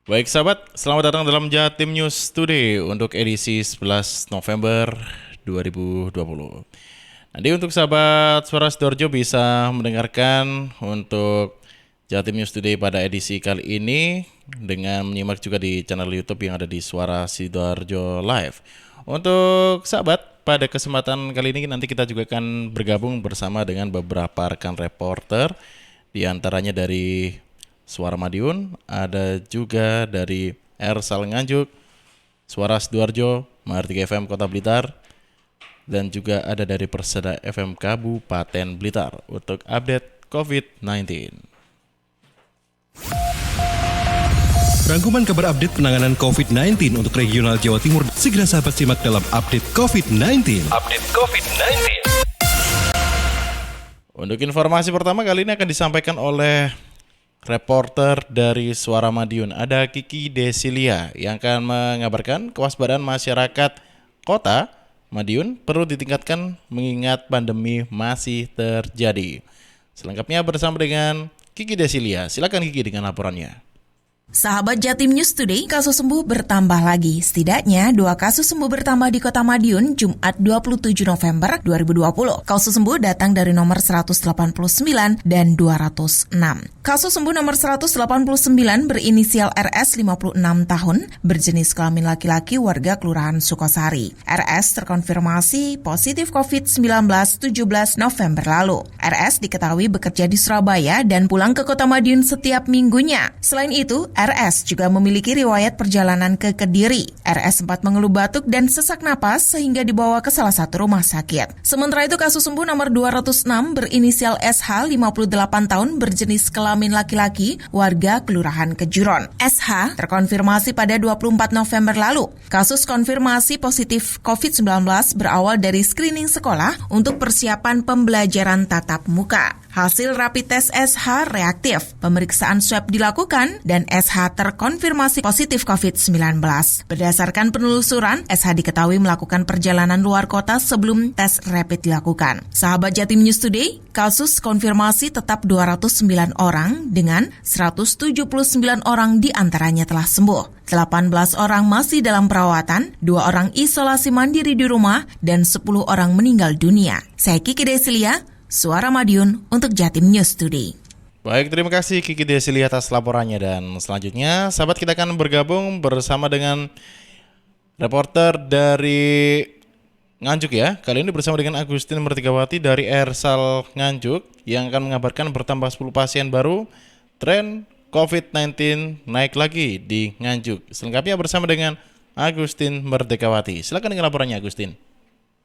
Baik sahabat, selamat datang dalam Jatim News Today untuk edisi 11 November 2020. Nanti untuk sahabat Suara Sidoarjo bisa mendengarkan untuk Jatim News Today pada edisi kali ini dengan menyimak juga di channel YouTube yang ada di Suara Sidoarjo Live. Untuk sahabat, pada kesempatan kali ini nanti kita juga akan bergabung bersama dengan beberapa rekan reporter, di antaranya dari Suara Madiun, ada juga dari Ersal Nganjuk, Suara Sidoarjo, Mahardika FM Kota Blitar, dan juga ada dari Persada FM Kabupaten Blitar untuk update COVID-19. Rangkuman kabar update penanganan COVID-19 untuk regional Jawa Timur segera sahabat simak dalam update COVID-19. Untuk informasi pertama kali ini akan disampaikan oleh reporter dari Suara Madiun, ada Kiki Desilia yang akan mengabarkan kewaspadaan masyarakat Kota Madiun perlu ditingkatkan mengingat pandemi masih terjadi. Selengkapnya bersama dengan Kiki Desilia. Silakan Kiki dengan laporannya. Sahabat Jatim News Today, kasus sembuh bertambah lagi. Setidaknya 2 kasus sembuh bertambah di Kota Madiun Jumat 27 November 2020. Kasus sembuh datang dari nomor 189 dan 206. Kasus sembuh nomor 189 berinisial RS 56 tahun, berjenis kelamin laki-laki, warga Kelurahan Sukosari. RS terkonfirmasi positif COVID-19 17 November lalu. RS diketahui bekerja di Surabaya dan pulang ke Kota Madiun setiap minggunya. Selain itu, RS juga memiliki riwayat perjalanan ke Kediri. RS sempat mengeluh batuk dan sesak napas sehingga dibawa ke salah satu rumah sakit. Sementara itu kasus sembuh nomor 206 berinisial SH 58 tahun berjenis kelamin laki-laki, warga Kelurahan Kejuron. SH terkonfirmasi pada 24 November lalu. Kasus konfirmasi positif COVID-19 berawal dari screening sekolah untuk persiapan pembelajaran tatap muka. Hasil rapid test SH reaktif, pemeriksaan swab dilakukan, dan SH terkonfirmasi positif COVID-19. Berdasarkan penelusuran, SH diketahui melakukan perjalanan luar kota sebelum tes rapid dilakukan. Sahabat Jatim News Today, kasus konfirmasi tetap 209 orang dengan 179 orang diantaranya telah sembuh. 18 orang masih dalam perawatan, 2 orang isolasi mandiri di rumah, dan 10 orang meninggal dunia. Saya Kiki Desilia, Suara Madiun untuk Jatim News Today. Baik, terima kasih Kiki Desilia atas laporannya. Dan selanjutnya, sahabat, kita akan bergabung bersama dengan reporter dari Nganjuk ya. Kali ini bersama dengan Agustin Mertigawati dari Ersal Nganjuk yang akan mengabarkan bertambah 10 pasien baru, tren COVID-19 naik lagi di Nganjuk. Selengkapnya bersama dengan Agustin Mertigawati. Silakan dengan laporannya, Agustin.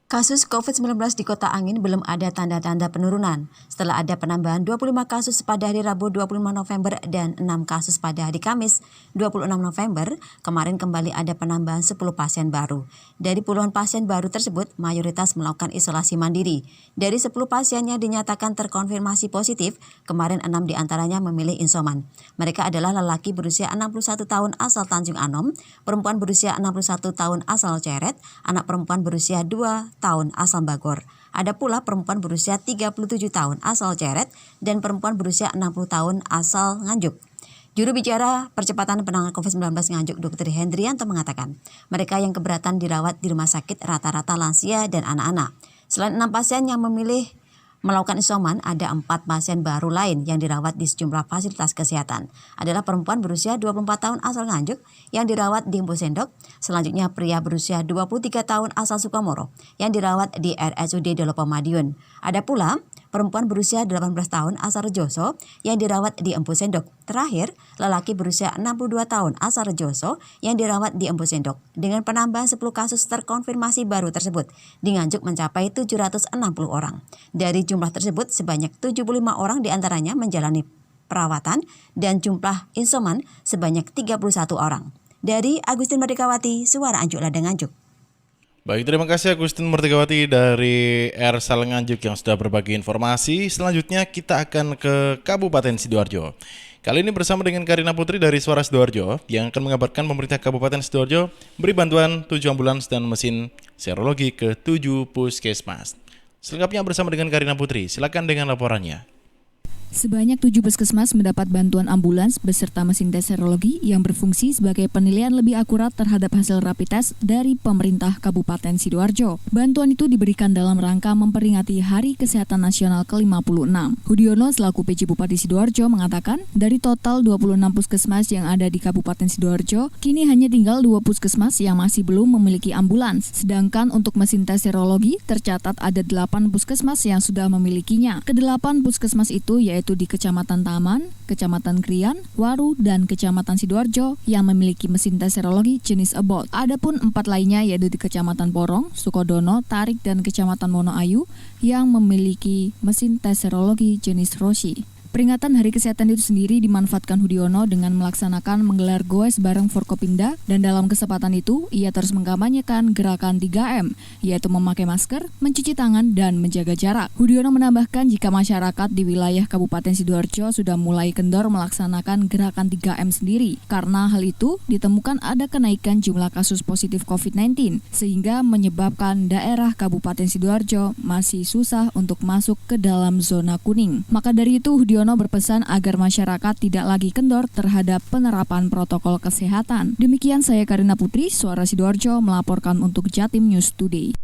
Kasus COVID-19 di Kota Angin belum ada tanda-tanda penurunan. Setelah ada penambahan 25 kasus pada hari Rabu 25 November dan 6 kasus pada hari Kamis 26 November, kemarin kembali ada penambahan 10 pasien baru. Dari puluhan pasien baru tersebut, mayoritas melakukan isolasi mandiri. Dari 10 pasien yang dinyatakan terkonfirmasi positif, kemarin 6 diantaranya memilih isoman. Mereka adalah lelaki berusia 61 tahun asal Tanjung Anom, perempuan berusia 61 tahun asal Ceret, anak perempuan berusia 2 tahun asal Bagor. Ada pula perempuan berusia 37 tahun asal Ceret dan perempuan berusia 60 tahun asal Nganjuk. Juru bicara percepatan penanganan COVID-19 Nganjuk, Dr. Hendrianto mengatakan, mereka yang keberatan dirawat di rumah sakit rata-rata lansia dan anak-anak. Selain 6 pasien yang memilih melakukan isoman, ada 4 pasien baru lain yang dirawat di sejumlah fasilitas kesehatan. Adalah perempuan berusia 24 tahun asal Nganjuk yang dirawat di Empu Sendok. Selanjutnya pria berusia 23 tahun asal Sukamoro yang dirawat di RSUD Dolopo Madiun. Ada pula perempuan berusia 18 tahun asal Rejoso yang dirawat di Empu Sendok. Terakhir, lelaki berusia 62 tahun asal Rejoso yang dirawat di Empu Sendok. Dengan penambahan 10 kasus terkonfirmasi baru tersebut, di Nganjuk mencapai 760 orang. Dari jumlah tersebut, sebanyak 75 orang diantaranya menjalani perawatan dan jumlah isoman sebanyak 31 orang. Dari Agustin Mertigawati, Suara Anjuk Ladang Nganjuk. Baik, terima kasih Agustin Mertigawati dari Ersal Nganjuk yang sudah berbagi informasi. Selanjutnya kita akan ke Kabupaten Sidoarjo. Kali ini bersama dengan Karina Putri dari Suara Sidoarjo yang akan mengabarkan pemerintah Kabupaten Sidoarjo beri bantuan 7 ambulans dan mesin serologi ke 7 puskesmas. Selengkapnya bersama dengan Karina Putri. Silakan dengan laporannya. Sebanyak 7 puskesmas mendapat bantuan ambulans beserta mesin tes serologi yang berfungsi sebagai penilaian lebih akurat terhadap hasil rapid test dari pemerintah Kabupaten Sidoarjo. Bantuan itu diberikan dalam rangka memperingati Hari Kesehatan Nasional ke-56. Hudiono selaku PJ Bupati Sidoarjo mengatakan, dari total 26 puskesmas yang ada di Kabupaten Sidoarjo, kini hanya tinggal 2 puskesmas yang masih belum memiliki ambulans. Sedangkan untuk mesin tes serologi, tercatat ada 8 puskesmas yang sudah memilikinya. Ke-8 puskesmas itu yaitu di Kecamatan Taman, Kecamatan Krian, Waru, dan Kecamatan Sidoarjo yang memiliki mesin tes serologi jenis Ebot. Adapun 4 lainnya yaitu di Kecamatan Porong, Sukodono, Tarik, dan Kecamatan Monoayu yang memiliki mesin tes serologi jenis Roshi. Peringatan Hari Kesehatan itu sendiri dimanfaatkan Hudiono dengan melaksanakan menggelar goes bareng Forkopimda, dan dalam kesempatan itu ia terus mengkampanyekan gerakan 3M, yaitu memakai masker, mencuci tangan, dan menjaga jarak. Hudiono menambahkan jika masyarakat di wilayah Kabupaten Sidoarjo sudah mulai kendor melaksanakan gerakan 3M sendiri, karena hal itu ditemukan ada kenaikan jumlah kasus positif COVID-19, sehingga menyebabkan daerah Kabupaten Sidoarjo masih susah untuk masuk ke dalam zona kuning. Maka dari itu Hudiono berpesan agar masyarakat tidak lagi kendor terhadap penerapan protokol kesehatan. Demikian saya Karina Putri, Suara Sidoarjo melaporkan untuk Jatim News Today.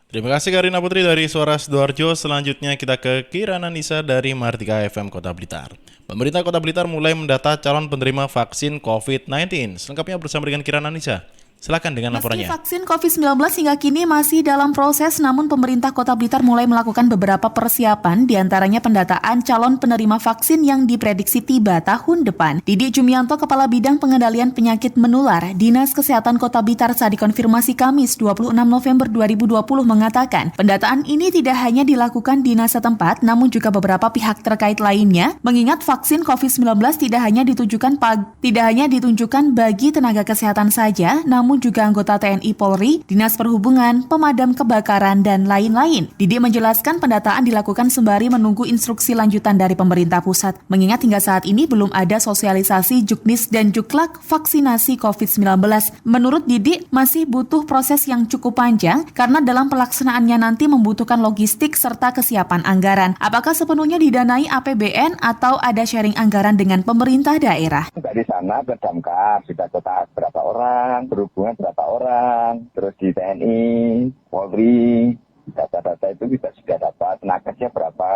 Terima kasih Karina Putri dari Suara Sidoarjo. Selanjutnya kita ke Kirana Nisa dari Mahardika FM Kota Blitar. Pemerintah Kota Blitar mulai mendata calon penerima vaksin COVID-19. Selengkapnya bersama dengan Kirana Nisa. Silakan dengan laporannya. Meski vaksin COVID-19 hingga kini masih dalam proses, namun pemerintah Kota Blitar mulai melakukan beberapa persiapan, diantaranya pendataan calon penerima vaksin yang diprediksi tiba tahun depan. Didik Jumianto, Kepala Bidang Pengendalian Penyakit Menular, Dinas Kesehatan Kota Blitar saat dikonfirmasi Kamis 26 November 2020 mengatakan, pendataan ini tidak hanya dilakukan dinas setempat, namun juga beberapa pihak terkait lainnya, mengingat vaksin COVID-19 tidak hanya ditunjukkan bagi tenaga kesehatan saja, namun juga anggota TNI Polri, Dinas Perhubungan, pemadam kebakaran, dan lain-lain. Didik menjelaskan pendataan dilakukan sembari menunggu instruksi lanjutan dari pemerintah pusat. Mengingat hingga saat ini belum ada sosialisasi Juknis dan Juklak vaksinasi COVID-19. Menurut Didik, masih butuh proses yang cukup panjang karena dalam pelaksanaannya nanti membutuhkan logistik serta kesiapan anggaran. Apakah sepenuhnya didanai APBN atau ada sharing anggaran dengan pemerintah daerah? Dari sana ke Damkar, kita kota berapa orang, berhubungan berapa orang, terus di TNI, Polri, data-data itu kita sudah dapat, tenaganya berapa,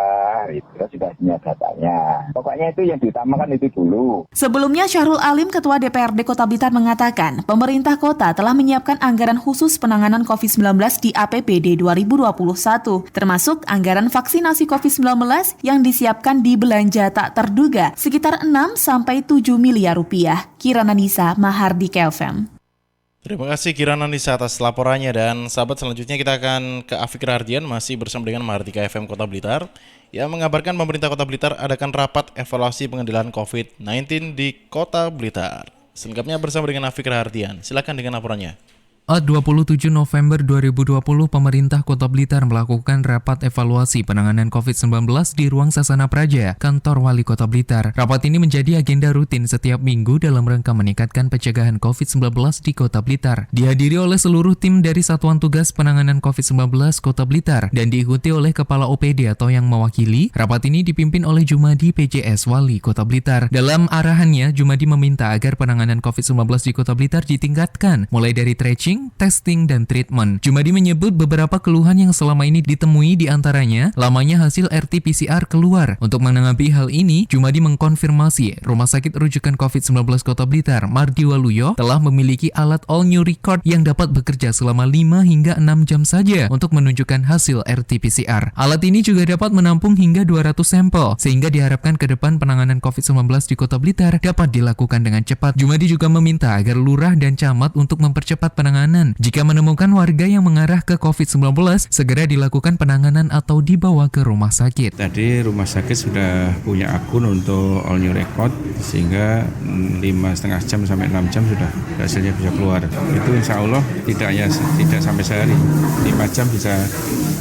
kita sudah punya datanya. Pokoknya itu yang diutamakan itu dulu. Sebelumnya Syahrul Alim, Ketua DPRD Kota Blitar mengatakan, pemerintah kota telah menyiapkan anggaran khusus penanganan COVID-19 di APBD 2021, termasuk anggaran vaksinasi COVID-19 yang disiapkan di belanja tak terduga, sekitar 6-7 miliar rupiah. Kirana Nisa, Mahardika FM. Terima kasih Kirana Nisa atas laporannya, dan sahabat selanjutnya kita akan ke Afik Rahardian masih bersama dengan Mahardika FM Kota Blitar yang mengabarkan pemerintah Kota Blitar adakan rapat evaluasi pengendalian COVID-19 di Kota Blitar. Selengkapnya bersama dengan Afik Rahardian. Silakan dengan laporannya. 27 November 2020, pemerintah Kota Blitar melakukan rapat evaluasi penanganan COVID-19 di Ruang Sasana Praja, kantor Wali Kota Blitar. Rapat ini menjadi agenda rutin setiap minggu dalam rangka meningkatkan pencegahan COVID-19 di Kota Blitar. Dihadiri oleh seluruh tim dari Satuan Tugas Penanganan COVID-19 Kota Blitar dan diikuti oleh Kepala OPD atau yang mewakili. Rapat ini dipimpin oleh Jumadi PJS Wali Kota Blitar. Dalam arahannya, Jumadi meminta agar penanganan COVID-19 di Kota Blitar ditingkatkan, mulai dari tracing, testing, dan treatment. Jumadi menyebut beberapa keluhan yang selama ini ditemui, diantaranya lamanya hasil RT-PCR keluar. Untuk menanggapi hal ini, Jumadi mengkonfirmasi Rumah Sakit Rujukan COVID-19 Kota Blitar, Mardi Waluyo, telah memiliki alat all new record yang dapat bekerja selama 5 hingga 6 jam saja untuk menunjukkan hasil RT-PCR. Alat ini juga dapat menampung hingga 200 sampel, sehingga diharapkan ke depan penanganan COVID-19 di Kota Blitar dapat dilakukan dengan cepat. Jumadi juga meminta agar lurah dan camat untuk mempercepat penanganan. Jika menemukan warga yang mengarah ke COVID-19, segera dilakukan penanganan atau dibawa ke rumah sakit. Tadi rumah sakit sudah punya akun untuk all new record, sehingga 5,5 jam sampai 6 jam sudah hasilnya bisa keluar. Itu insya Allah tidak sampai sehari, 5 jam bisa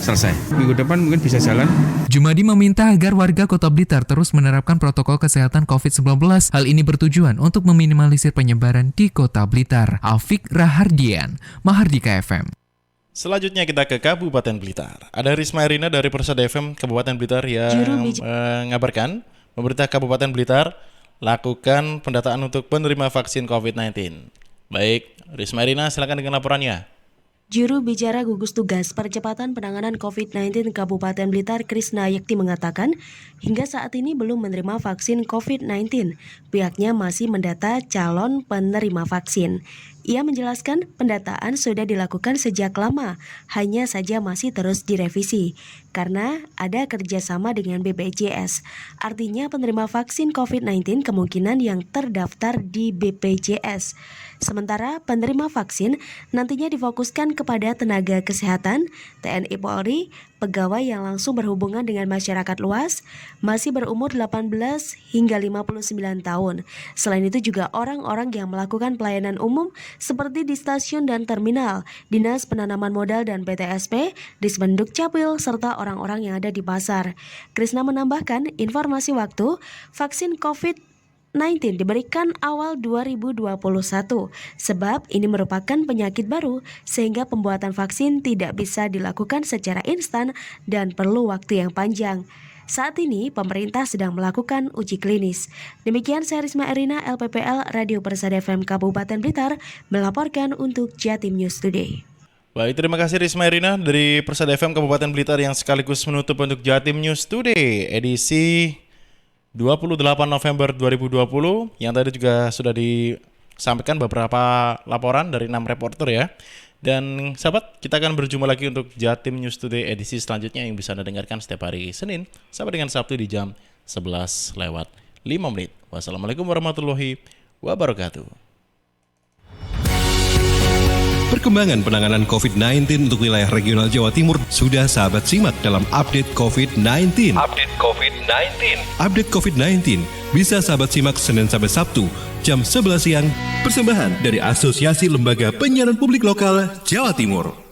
selesai. Minggu depan mungkin bisa jalan. Jumadi meminta agar warga Kota Blitar terus menerapkan protokol kesehatan COVID-19. Hal ini bertujuan untuk meminimalisir penyebaran di Kota Blitar. Afik Rahardian, Mahardika FM. Selanjutnya kita ke Kabupaten Blitar. Ada Risma Irina dari Persada FM Kabupaten Blitar yang mengabarkan pemerintah Kabupaten Blitar lakukan pendataan untuk penerima vaksin COVID-19. Baik, Risma Irina silakan dengan laporannya. Juru bicara gugus tugas percepatan penanganan COVID-19 Kabupaten Blitar Krisna Yekti mengatakan, hingga saat ini belum menerima vaksin COVID-19. Pihaknya masih mendata calon penerima vaksin. Ia menjelaskan pendataan sudah dilakukan sejak lama, hanya saja masih terus direvisi karena ada kerjasama dengan BPJS. Artinya penerima vaksin COVID-19 kemungkinan yang terdaftar di BPJS. Sementara penerima vaksin nantinya difokuskan kepada tenaga kesehatan, TNI Polri, pegawai yang langsung berhubungan dengan masyarakat luas, masih berumur 18 hingga 59 tahun. Selain itu juga orang-orang yang melakukan pelayanan umum seperti di stasiun dan terminal, Dinas Penanaman Modal dan PTSP, Disbenduk Capil, serta orang-orang yang ada di pasar. Krisna menambahkan informasi waktu vaksin COVID-19 diberikan awal 2021 sebab ini merupakan penyakit baru sehingga pembuatan vaksin tidak bisa dilakukan secara instan dan perlu waktu yang panjang. Saat ini pemerintah sedang melakukan uji klinis. Demikian saya Risma Irina, LPPL Radio Persada FM Kabupaten Blitar melaporkan untuk Jatim News Today. Baik, terima kasih Risma Irina dari Persada FM Kabupaten Blitar yang sekaligus menutup untuk Jatim News Today edisi 28 November 2020 yang tadi juga sudah disampaikan beberapa laporan dari 6 reporter ya. Dan sahabat, kita akan berjumpa lagi untuk Jatim News Today edisi selanjutnya yang bisa Anda dengarkan setiap hari Senin sampai dengan Sabtu di jam 11:05. Wassalamualaikum warahmatullahi wabarakatuh. Perkembangan penanganan COVID-19 untuk wilayah regional Jawa Timur sudah sahabat simak dalam update COVID-19. Update COVID-19 bisa sahabat simak Senin sampai Sabtu jam 11 siang. Persembahan dari Asosiasi Lembaga Penyiaran Publik Lokal Jawa Timur.